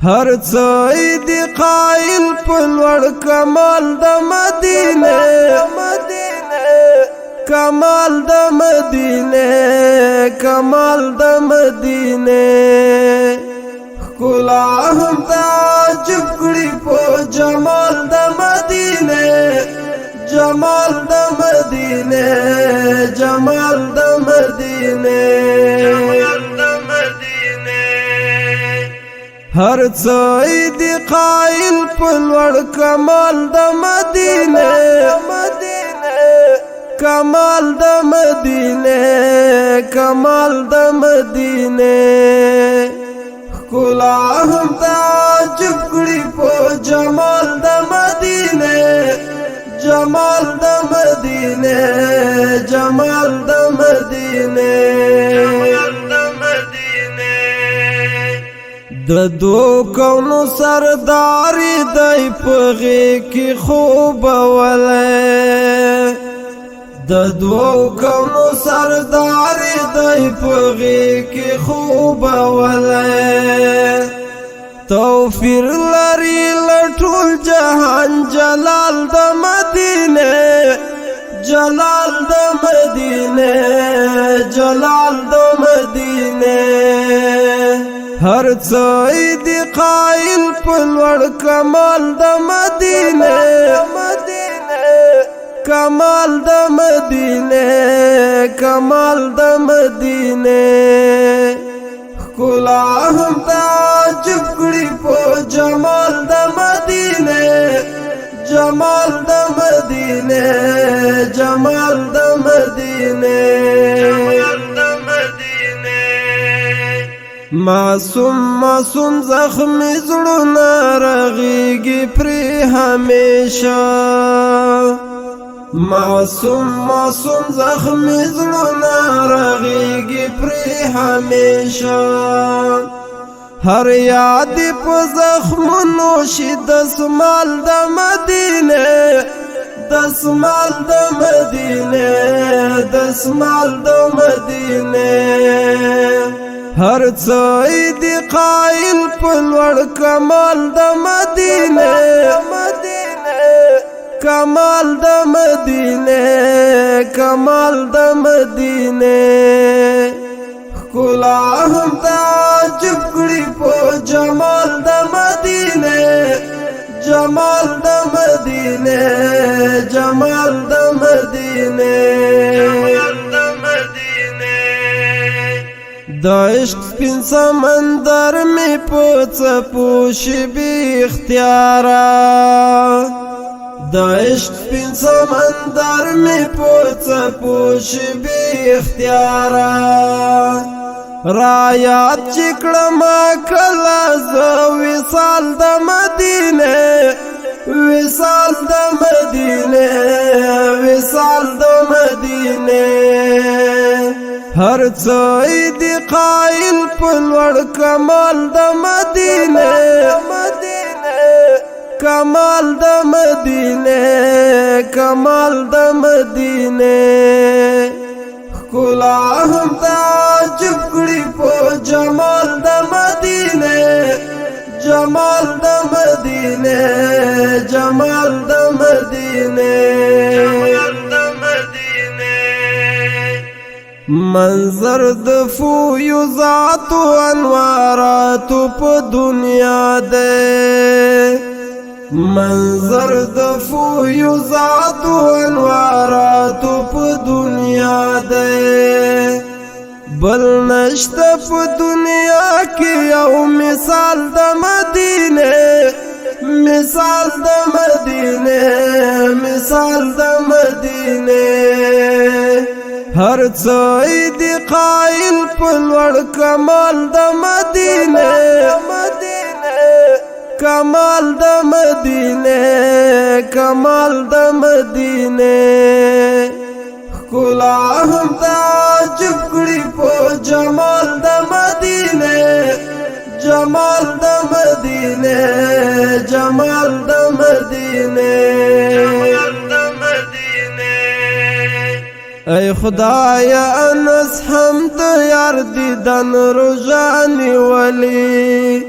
هر څه دی قائل پلوړ کمال د مدینه کمال د مدینه کمال د مدینه کلا هم تعجب کړي په جمال د مدینه جمال د مدینه جمال د مدینه هر څه دی قائل پلوړ کمال د مدینه کمال د مدینه کمال د مدینه کلا هم تعجب کړي په جمال د مدینه جمال د مدینه جمال د مدینه د دو کونو سرداری دای پغی کی خوب وله د دو کونو سرداری دای پغی کی خوب وله توفیر لري لټول جهان جلال د مدینه جلال د مدینه جلال د مدینه هر څه دی قائل پلوړ کمال د مدینه کمال د مدینه کمال د مدینه کلا هم تعجب کړي په جمال د مدینه جمال د مدینه جمال د مدینه معصوم معصوم زخمی زړونه رغیږي پرې همیشه معصوم معصوم زخمی زړونه رغیږي پرې همیشه هر یاد په زخمونو شي دسمال د مدینه دسمال د مدینه دسمال د مدینه هر څه دی قائل پلوړ کمال د مدینه کمال د مدینه کمال د مدینه کلا هم تعجب کړي په جمال د مدینه جمال د مدینه جمال د مدینه د عشق سپین سمندر می پوڅ پوش بی اختیارا د عشق سپین سمندر می پوڅ پوش بی اختیارا رایات چکړم کلا زو وصال د مدینه وصال د مدینه وصال د مدینه هر څه دی قائل پلوړ کمال د مدینه کمال د مدینه کمال د مدینه کلا هم تعجب کړي په جمال د مدینه جمال د مدینه جمال د مدینه منظر د فیوزات و انوارات په دنیا ده منظر د فیوزات و انوارات په دنیا ده بل نشته په دنیا کې یو مثال د مدینه مثال د مدینه مثال د مدینه هر څه دی قائل پلوړ کمال د مدینه کمال د مدینه کمال د مدینه کلا هم تعجب کړي په جمال د مدینه جمال د مدینه جمال د مدینه ای خدایا انس حمد یار دیدن روزانی ولی